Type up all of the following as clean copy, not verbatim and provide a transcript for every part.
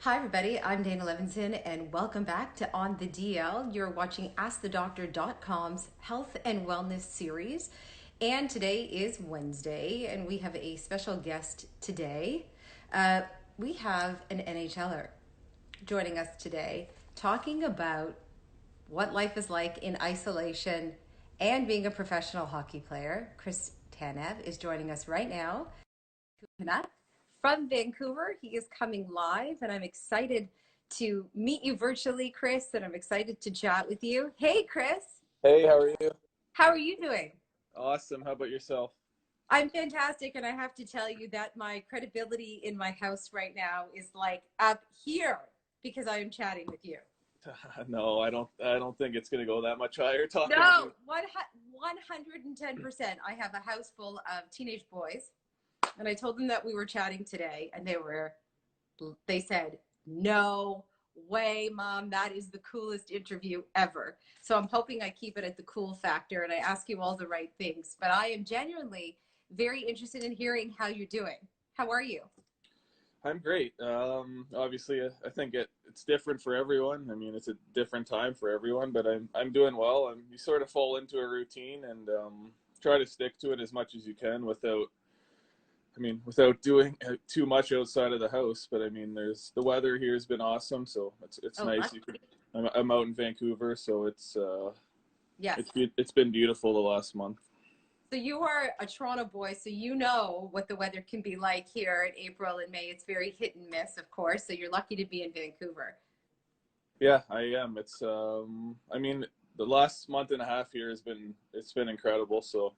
Hi, everybody. I'm Dana Levinson, and welcome back to On the DL. You're watching AskTheDoctor.com's Health and Wellness series. And today is Wednesday, and we have a special guest today. We have an NHL'er joining us today talking about what life is like in isolation and being a professional hockey player. Chris Tanev is joining us right now. Canuck from Vancouver. He is coming live, and I'm excited to meet you virtually, Chris, and I'm excited to chat with you. Hey, Chris. Hey, how are you? How are you doing? Awesome. How about yourself? I'm fantastic, and I have to tell you that my credibility in my house right now is like up here because I am chatting with you. No, I don't think it's gonna go that much higher talking to No, you. 110%. I have a house full of teenage boys, and I told them that we were chatting today, and they said, "No way, Mom, that is the coolest interview ever." So I'm hoping I keep it at the cool factor and I ask you all the right things. But I am genuinely very interested in hearing how you're doing. How are you? I'm great. Obviously, I think it's different for everyone. I mean, it's a different time for everyone, but I'm doing well. You sort of fall into a routine and try to stick to it as much as you can without doing too much outside of the house. But I mean, the weather here has been awesome, so it's Oh, nice. lucky. I'm out in Vancouver, so Yes. it's been beautiful the last month. So you are a Toronto boy, so you know what the weather can be like here in April and May. It's very hit and miss, of course. So you're lucky to be in Vancouver. Yeah, I am. I mean, the last month and a half here it's been incredible. So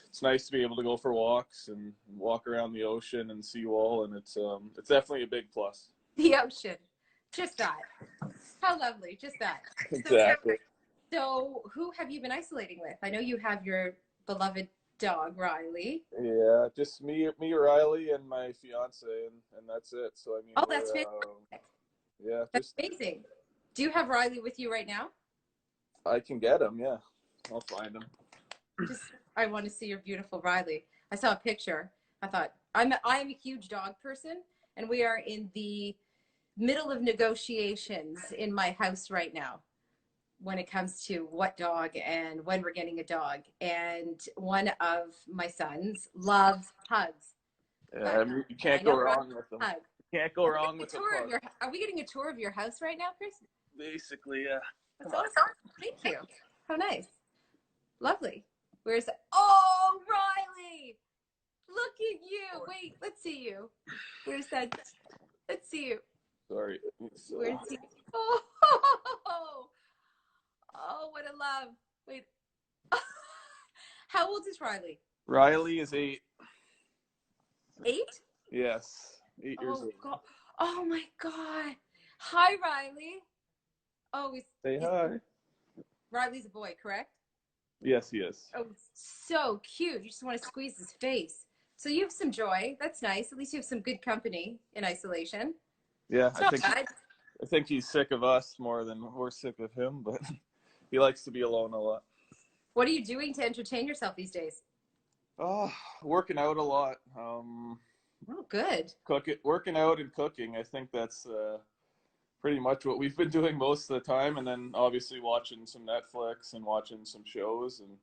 it's nice to be able to go for walks and walk around the ocean and seawall, and it's definitely a big plus. The ocean. Just that. How lovely. Just that. So Exactly. So, who have you been isolating with? I know you have your beloved dog, Riley. Yeah, just me, Riley, and my fiance, and that's it. So I mean, Oh, that's fantastic. yeah, That's just amazing. Do you have Riley with you right now? I can get him. Yeah, I'll find him. Just, I want to see your beautiful Riley. I saw a picture. I thought, I'm a huge dog person, and we are in the middle of negotiations in my house right now when it comes to what dog and when we're getting a dog. And one of my sons loves hugs, Yeah, but I mean, you I can't go know Riley wrong with them. loves hugs. You can't go wrong with a pug. Are we getting a tour of your house right now, Chris? Basically, yeah. That's awesome. Thank you. How nice. Lovely. Where's Oh, Riley! Look at you. Wait, let's see you. Where's that? Let's see you. Sorry. Where's he? Oh, oh, what a love. Wait. How old is Riley? Riley is 8. 8? Yes, 8 years Oh old. God. Oh my God. Hi, Riley. Oh, Say he's hi. Riley's a boy, correct? Yes, he is. Oh, so cute. You just want to squeeze his face. So you have some joy. That's nice. At least you have some good company in isolation. Yeah, It's not bad. I think he's sick of us more than we're sick of him, but he likes to be alone a lot. What are you doing to entertain yourself these days? Oh, working out a lot. Oh, good. Working out and cooking. I think that's pretty much what we've been doing most of the time, and then obviously watching some Netflix and watching some shows. And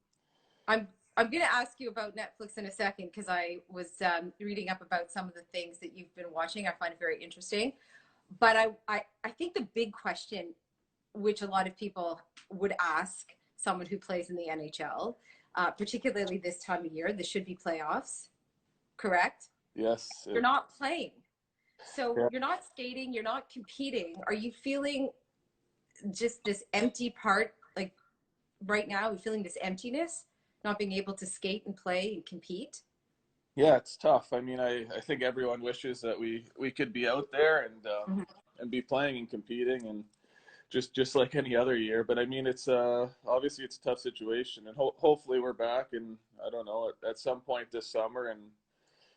I'm going to ask you about Netflix in a second because I was reading up about some of the things that you've been watching. I find it very interesting. But I think the big question, which a lot of people would ask someone who plays in the NHL, particularly this time of year, this should be playoffs, correct? yes, You're not playing. So yeah, you're not skating, you're not competing. Are you feeling just this empty part like right now? Are you feeling this emptiness, not being able to skate and play and compete? yeah, it's tough. I mean, I think everyone wishes that we could be out there Mhm. and be playing and competing and just like any other year. But I mean, it's obviously it's a tough situation, and hopefully we're back. And I don't know at some point this summer, and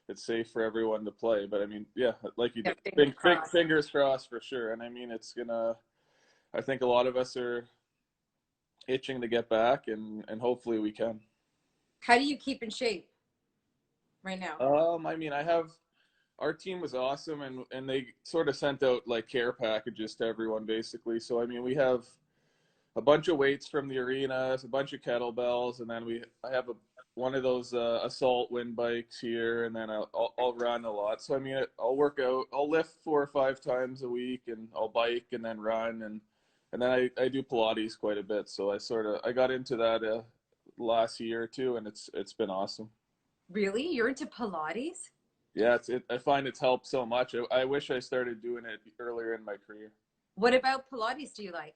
it's safe for everyone to play. But I mean, yeah, like you Yeah, did, fingers crossed. fingers crossed for sure. And I mean, I think a lot of us are itching to get back, and hopefully we can. How do you keep in shape right now? I mean, our team was awesome, and they sort of sent out like care packages to everyone basically. So I mean, we have a bunch of weights from the arena, a bunch of kettlebells, and then I have one of those assault wind bikes here, and then I'll run a lot. So I mean, I'll work out, I'll lift 4 or 5 times a week, and I'll bike and then run, and then I do Pilates quite a bit. So I got into that last year or two, and it's been awesome. Really? You're into Pilates? Yeah, I find it's helped so much. I wish I started doing it earlier in my career. What about Pilates do you like?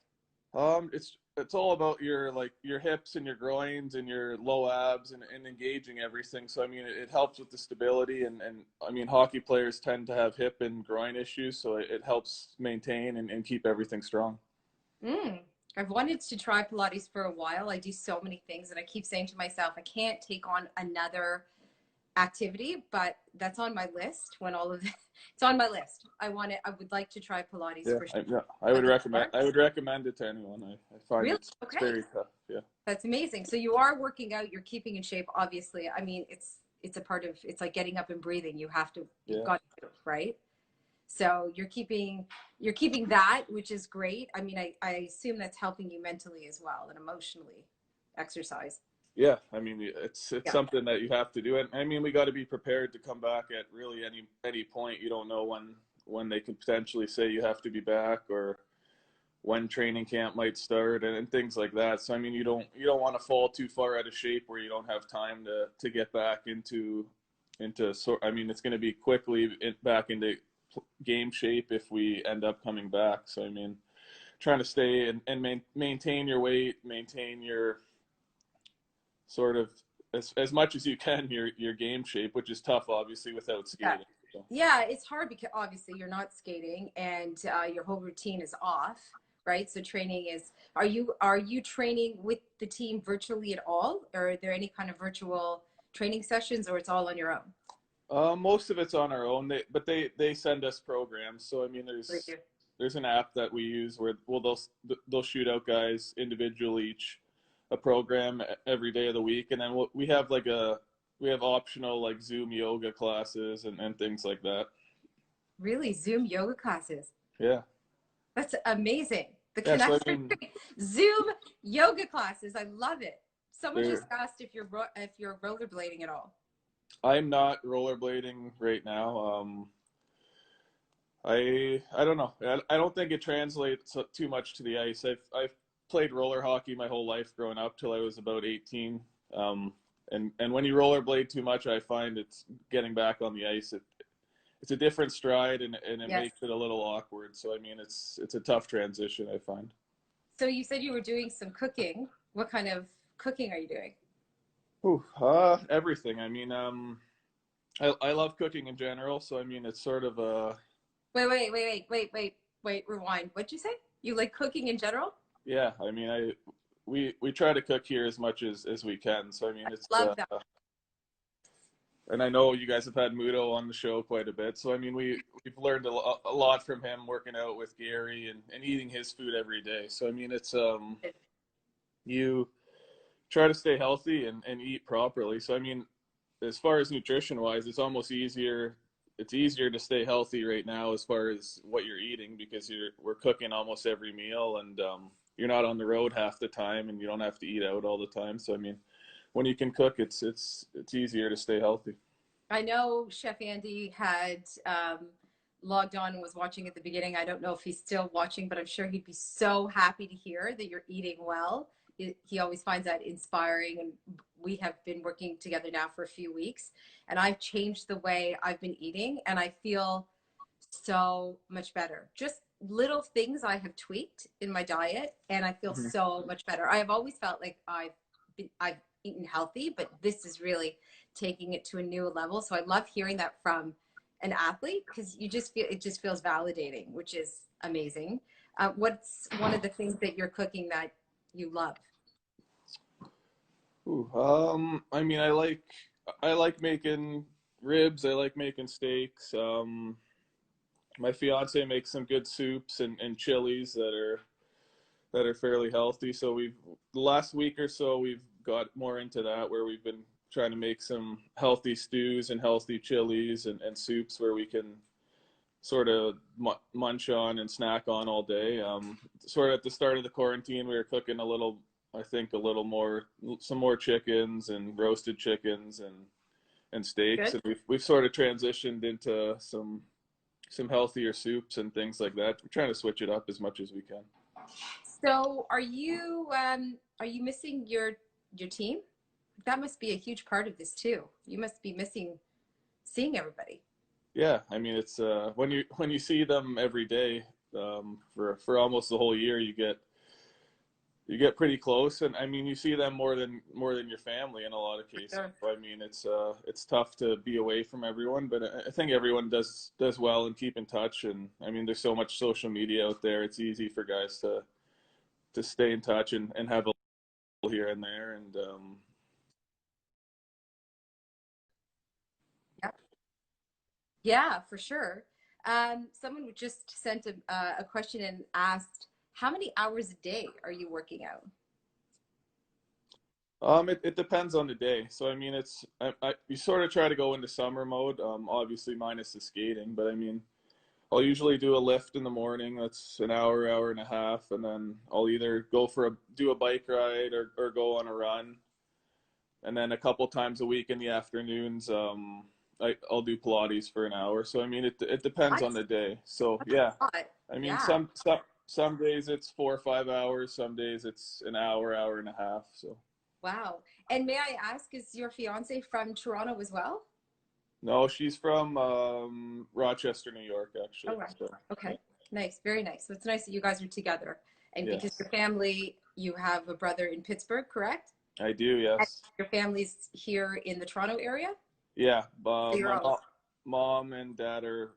It's all about your hips and your groins and your low abs and engaging everything. So I mean, it helps with the stability and I mean, hockey players tend to have hip and groin issues, so it helps maintain and keep everything strong. Mm. I've wanted to try Pilates for a while. I do so many things, and I keep saying to myself, I can't take on another activity, but that's on my list. When all of it's on my list, I would like to try Pilates Yeah, for sure. I would recommend. I would recommend it to anyone. I find Really? it's Okay. very tough. Yeah. That's amazing. So you are working out, you're keeping in shape, obviously. I mean, it's a part of, it's like getting up and breathing. You've Yeah. got to, right? So you're keeping that, which is great. I mean, I assume that's helping you mentally as well and emotionally, exercise. Yeah, I mean, it's Yeah. something that you have to do. And I mean, we got to be prepared to come back at really any point. You don't know when they could potentially say you have to be back, or when training camp might start, and things like that. So I mean, you don't want to fall too far out of shape where you don't have time to get back into I mean, it's going to be quickly back into game shape if we end up coming back. So I mean, trying to stay and maintain your weight, maintain your sort of as much as you can your game shape, which is tough obviously without Yeah. skating. So. Yeah, it's hard because obviously you're not skating and your whole routine is off, right? So training is, are you training with the team virtually at all? Or are there any kind of virtual training sessions, or it's all on your own? Most of it's on our own, but they send us programs. So I mean, For you? there's an app that we use where they'll shoot out guys individually each a program every day of the week, and then we have optional like Zoom yoga classes and things like that. Really? Zoom yoga classes? Yeah. That's amazing. The Yeah. So I connection. mean, Zoom yoga classes. I love it. Someone just they're asked if you're rollerblading at all. I'm not rollerblading right now. I don't know. I don't think it translates too much to the ice. I've played roller hockey my whole life growing up till I was about 18. And when you rollerblade too much, I find it's getting back on the ice. It's a different stride and it Yes. makes it a little awkward. So I mean, it's a tough transition, I find. So you said you were doing some cooking. What kind of cooking are you doing? Ooh, everything. I mean, I love cooking in general. So I mean, it's sort of a Wait, rewind. What'd you say? You like cooking in general? yeah. I mean, we try to cook here as much as we can. So I mean, it's Love that. and I know you guys have had Mudo on the show quite a bit. So I mean, we've learned a lot from him working out with Gary and eating his food every day. So I mean, it's you try to stay healthy and eat properly. So I mean, as far as nutrition wise, it's almost easier. It's easier to stay healthy right now as far as what you're eating, because we're cooking almost every meal, and you're not on the road half the time, and you don't have to eat out all the time. So I mean, when you can cook, it's easier to stay healthy. I know Chef Andy had logged on and was watching at the beginning. I don't know if he's still watching, but I'm sure he'd be so happy to hear that you're eating well. He always finds that inspiring, and we have been working together now for a few weeks, and I've changed the way I've been eating, and I feel so much better. Just little things I have tweaked in my diet, and I feel Mm-hmm. so much better. I have always felt like I've eaten healthy, but this is really taking it to a new level. So I love hearing that from an athlete, because it just feels validating, which is amazing. What's one of the things that you're cooking that you love? Ooh, I mean, I like making ribs. I like making steaks. My fiance makes some good soups and chilies that are fairly healthy. So the last week or so we've got more into that, where we've been trying to make some healthy stews and healthy chilies and soups where we can sort of munch on and snack on all day. Sort of at the start of the quarantine, we were cooking I think some more chickens and roasted chickens and steaks. Good. And we've sort of transitioned into some healthier soups and things like that. We're trying to switch it up as much as we can. So are you missing your team? That must be a huge part of this too. You must be missing seeing everybody. Yeah, I mean it's when you see them every day for almost the whole year, you get pretty close, and I mean you see them more than your family in a lot of cases. Sure. So, I mean it's tough to be away from everyone, but I think everyone does well and keep in touch. And I mean there's so much social media out there; it's easy for guys to stay in touch and have a little here and there. And Yeah, yeah, for sure. Someone just sent a question and asked, how many hours a day are you working out? it depends on the day. So I mean, you sort of try to go into summer mode. Obviously minus the skating, but I mean, I'll usually do a lift in the morning. That's an hour and a half, and then I'll either do a bike ride or go on a run, and then a couple times a week in the afternoons, I'll do Pilates for an hour. So I mean, it depends on What? the day. So That's yeah, a lot. I mean, Yeah. some days it's 4 or 5 hours. Some days it's an hour and a half. So Wow. And may I ask, is your fiance from Toronto as well? no, she's from Rochester, New York, Oh, actually. right. So Okay. Nice. Very nice. So it's nice that you guys are together. And because yes, your family, you have a brother in Pittsburgh, correct? I do. And Yes, your family's here in the Toronto area? yeah. So you're My all mom and dad they're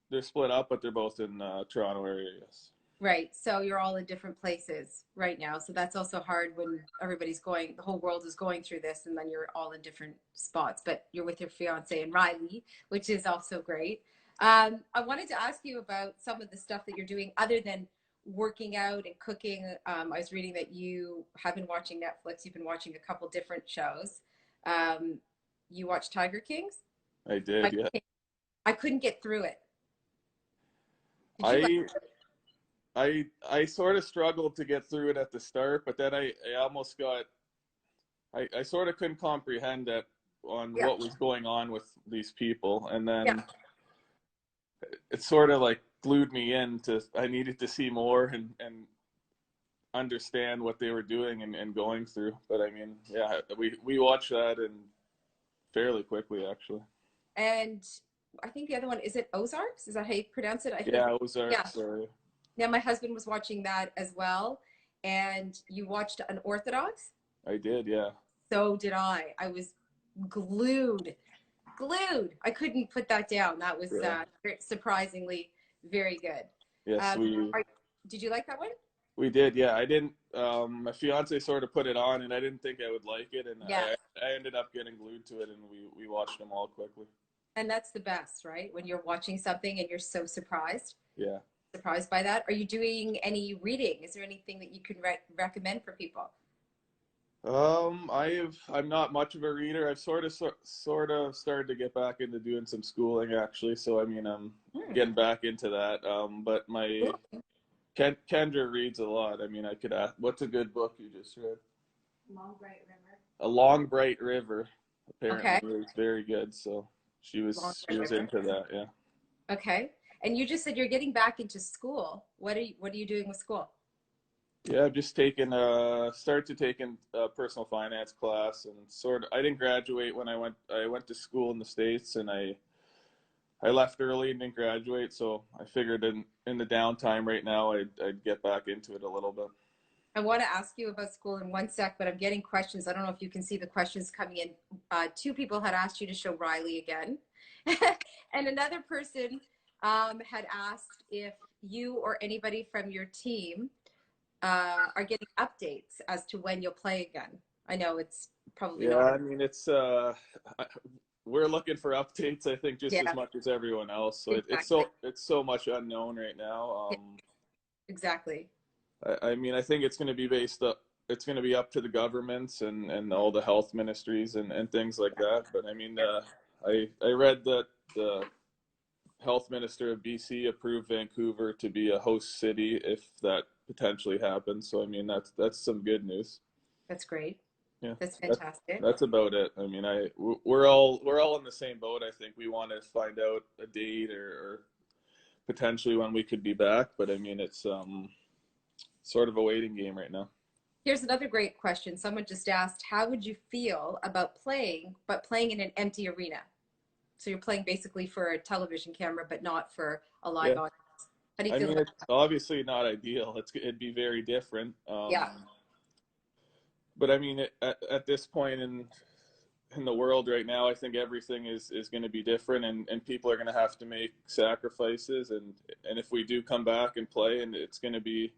they're split up, but they're both in Toronto area. Yes. right. So you're all in different places right now. So that's also hard when the whole world is going through this, and then you're all in different spots, but you're with your fiance and Riley, which is also great. I wanted to ask you about some of the stuff that you're doing other than working out and cooking. I was reading that you have been watching Netflix. You've been watching a couple different shows. Um, you watched Tiger Kings? I did. I, Yeah. I couldn't get through it. Did you like I I sort of struggled to get through it at the start, but then I almost got I sort of couldn't comprehend that on Yeah. what was going on with these people, and Yeah. then it sort of like glued me in to I needed to see more and understand what they were doing and going through. But I mean, yeah, we watched that and fairly quickly actually. And I think the other one, is it Ozarks? Is that how you pronounce it? I think. Yeah, it was Yeah. sorry. Yeah, my husband was watching that as well. And you watched Unorthodox? I did, yeah. So did I. I was glued, glued. I couldn't put that down. That was Yeah. surprisingly very good. Yes, Um, are, did you like that one? we did, yeah. I didn't. My fiance sort of put it on, and I didn't think I would like it, and Yeah. I ended up getting glued to it, and we watched them all quickly. And that's the best, right? When you're watching something and you're so Yeah. surprised by that. Are you doing any reading? Is there anything that you can recommend for people? I'm not much of a reader. I've sort of started to get back into doing some schooling actually. So I mean, I'm getting back into that. But my Kendra reads a lot. I mean, I could ask, what's a good book you just read? Long Bright River. A Long Bright River. Okay. Apparently, it was very good. So she was into that. Yeah. Okay. And you just said you're getting back into school. What are you doing with school? Yeah, I've just started taking a personal finance class, and I didn't graduate when I went to school in the States, and I left early and didn't graduate, so I figured in the downtime right now I'd get back into it a little bit. I want to ask you about school in one sec, but I'm getting questions. I don't know if you can see the questions coming in. Two people had asked you to show Riley again. And another person had asked if you or anybody from your team are getting updates as to when you'll play again. I know it's probably Yeah, not. I mean we're looking for updates, I think, just as Yeah, much as everyone else. So exactly. it's so much unknown right now. Yeah, exactly. I mean, I think it's going to be based up. it's going to be up to the governments and all the health ministries and things like that. But I mean, I read that the health minister of BC approved Vancouver to be a host city if that potentially happens. So I mean, that's some good news. That's great. Yeah, That's fantastic. that's about it. I mean, we're all in the same boat. I think we want to find out a date or potentially when we could be back. But I mean, it's sort of a waiting game right now. Here's another great question. Someone just asked, how would you feel about playing, but playing in an empty arena? So you're playing basically for a television camera, but not for a live Yeah, audience. How do you I feel mean, about it's obviously not ideal. It'd be very different. Yeah. But I mean, at this point in the world right now, I think everything is going to be different, and people are going to have to make sacrifices. And if we do come back and play, and it's going to be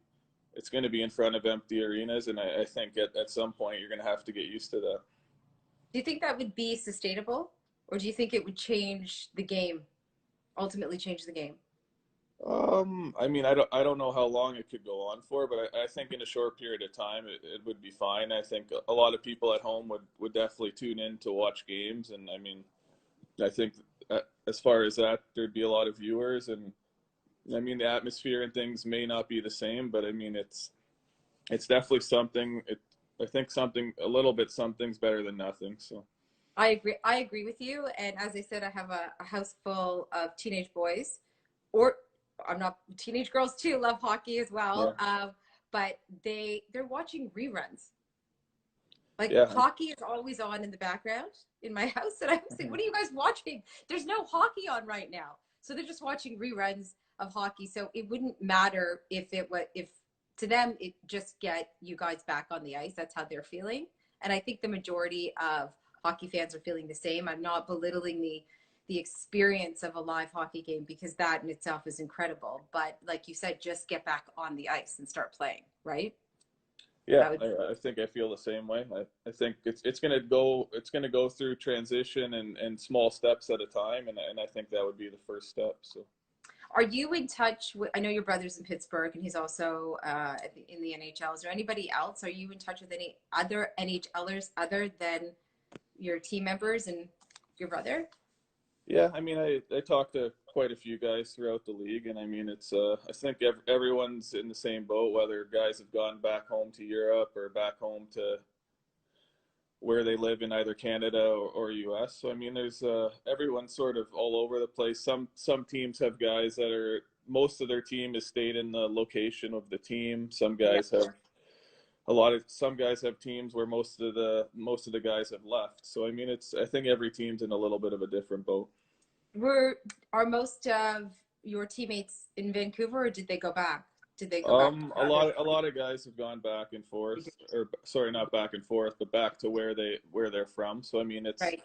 in front of empty arenas, and I think at some point you're going to have to get used to that. Do you think that would be sustainable, or do you think it would change the game, ultimately change the game? I mean, I don't know how long it could go on for, but I think in a short period of time it would be fine. I think a lot of people at home would definitely tune in to watch games, and I mean, I think as far as that, there'd be a lot of viewers, and I mean the atmosphere and things may not be the same, but I mean it's definitely something. I think something a little bit something's better than nothing. So I agree. I agree with you. And as I said, I have a house full of teenage boys, or I'm not teenage girls too. Love hockey as yeah, well. But they're watching reruns. Like yeah. hockey is always on in the background in my house, and I'm saying, "What are you guys watching? There's no hockey on right now." So they're just watching reruns of hockey. So it wouldn't matter if to them it just get you guys back on the ice. That's how they're feeling, and I think the majority of hockey fans are feeling the same. I'm not belittling the experience of a live hockey game because that in itself is incredible. But like you said, just get back on the ice and start playing, right? Yeah, That would I think I feel the same way. I think it's gonna go through transition and small steps at a time, and I think that would be the first step. So Are you in touch with, I know your brother's in Pittsburgh and he's also in the NHL. Is there anybody else? Are you in touch with any other NHL'ers other than your team members and your brother? yeah, I mean I talked to quite a few guys throughout the league, and I mean it's I think everyone's in the same boat, whether guys have gone back home to Europe or back home to where they live in either Canada or US. So I mean, there's everyone's sort of all over the place. Some teams have guys that are most of their team has stayed in the location of the team. Some Yeah. guys have some guys have teams where most of the guys have left. So I mean, I think every team's in a little bit of a different boat. Are most of your teammates in Vancouver or did they go back? Did they go back to Calgary? A lot of guys have gone back and forth, or sorry, not back and forth, but back to where they're from. So I mean, Right.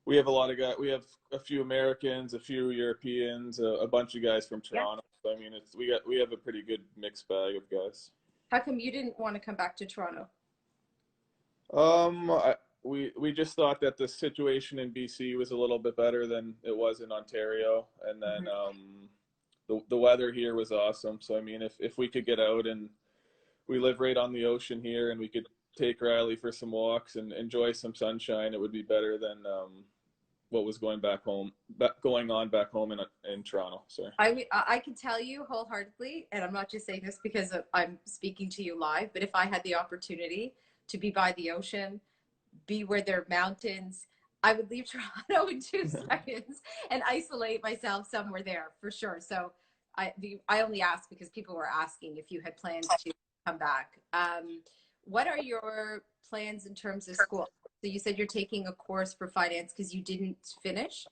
we have a lot of guys. We have a few Americans, a few Europeans, a bunch of guys from Yeah. Toronto. So I mean, we have a pretty good mixed bag of guys. How come you didn't want to come back to Toronto? We just thought that the situation in BC was a little bit better than it was in Ontario, and then Mhm. the weather here was awesome. So I mean, if we could get out, and we live right on the ocean here, and we could take Riley for some walks and enjoy some sunshine, it would be better than what was going on back home in Toronto. Sorry. I can tell you wholeheartedly, and I'm not just saying this because I'm speaking to you live, but if I had the opportunity to be by the ocean, be where there are mountains, I would leave Toronto in 2 seconds and isolate myself somewhere there for sure. So I only asked because people were asking if you had plans to come back. What are your plans in terms of school? So you said you're taking a course for finance because you didn't finish.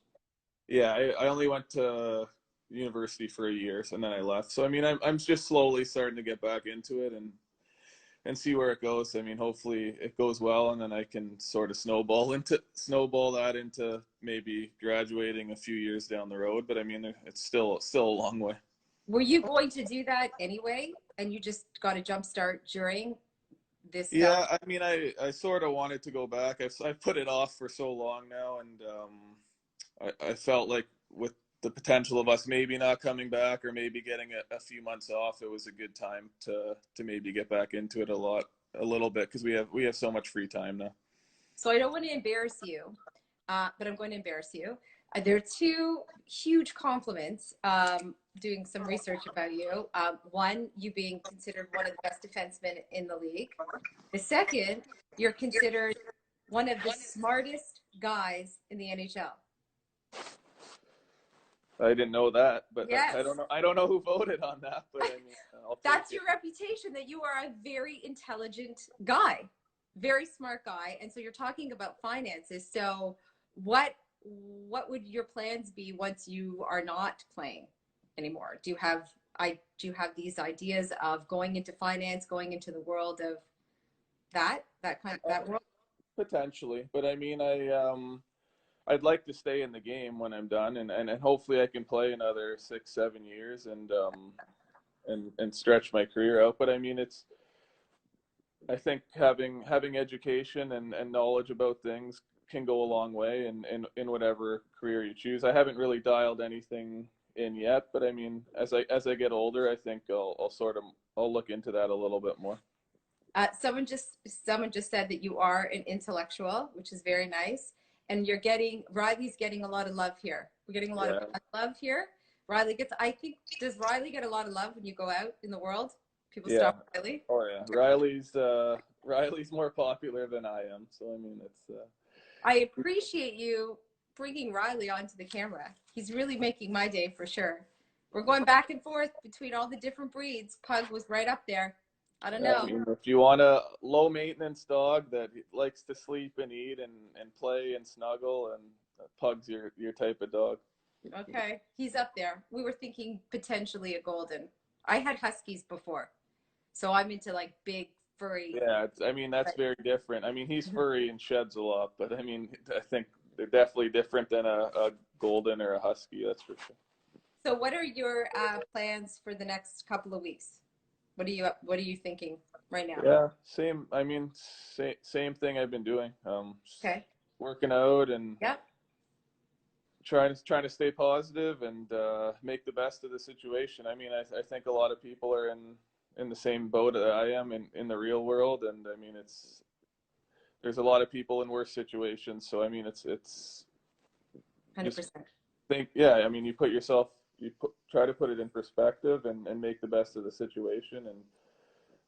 Yeah, I only went to university for a year, and then I left. So I mean, I'm just slowly starting to get back into it and see where it goes. I mean, hopefully it goes well, and then I can sort of snowball that into maybe graduating a few years down the road. But I mean, it's still a long way. Were you going to do that anyway, and you just got a jump start during this? Yeah, I mean, I sort of wanted to go back. I put it off for so long now, and I felt like with the potential of us maybe not coming back or maybe getting a few months off, it was a good time to maybe get back into it a lot a little bit because we have so much free time now. So I don't want to embarrass you, but I'm going to embarrass you. There are two huge compliments doing some research about you. One, you being considered one of the best defensemen in the league. The second, you're considered one of the smartest guys in the NHL. I didn't know that, but Yes. I don't know who voted on that, but I mean, That's your reputation, that you are a very intelligent guy, very smart guy. And so you're talking about finances. So what would your plans be once you are not playing anymore? Do you have these ideas of going into finance, going into the world of that world? potentially, but I mean, I'd like to stay in the game when I'm done, and hopefully I can play another 6-7 years and stretch my career out. But I mean, I think having education and knowledge about things can go a long way in whatever career you choose. I haven't really dialed anything in yet, but I mean, as I get older, I think I'll look into that a little bit more. Someone just said that you are an intellectual, which is very nice. And Riley's getting a lot of love here. We're getting a lot of love here. Does Riley get a lot of love when you go out in the world? People stop Riley? Oh yeah. Riley's more popular than I am. So I mean, I appreciate you bringing Riley onto the camera. He's really making my day for sure. We're going back and forth between all the different breeds. Pug was right up there. I don't know. I mean, if you want a low maintenance dog that likes to sleep and eat and play and snuggle, and Pug's your type of dog. Okay, he's up there. We were thinking potentially a golden. I had huskies before, so I'm into like big furry. Yeah, I mean, that's very different. I mean, he's furry and sheds a lot, but I mean, I think they're definitely different than a golden or a husky. That's for sure. So, what are your plans for the next couple of weeks? What are you thinking right now? Yeah, same. I mean, same thing I've been doing. Okay. Working out and Yep. trying to stay positive and make the best of the situation. I mean, I think a lot of people are in the same boat that I am in the real world, and I mean, there's a lot of people in worse situations. So I mean, it's 100%. I mean, try to put it in perspective and make the best of the situation. And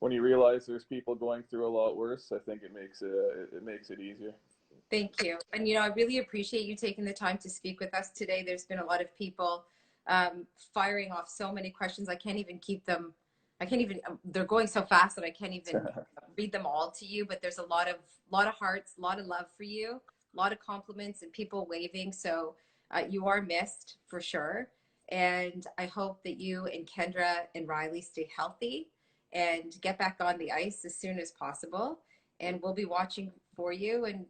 when you realize there's people going through a lot worse, I think it makes it easier. Thank you. And, I really appreciate you taking the time to speak with us today. There's been a lot of people firing off so many questions. I can't even they're going so fast that I can't even read them all to you, but there's a lot of hearts, a lot of love for you, a lot of compliments and people waving. So you are missed for sure. And I hope that you and Kendra and Riley stay healthy and get back on the ice as soon as possible. And we'll be watching for you and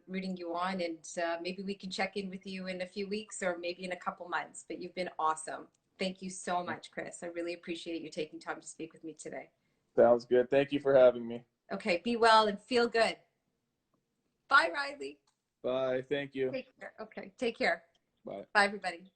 rooting you on. And maybe we can check in with you in a few weeks or maybe in a couple months. But you've been awesome. Thank you so much, Chris. I really appreciate you taking time to speak with me today. Sounds good. Thank you for having me. Okay, be well and feel good. Bye, Riley. Bye. Thank you. Take care. Okay, take care. Bye. Bye, everybody.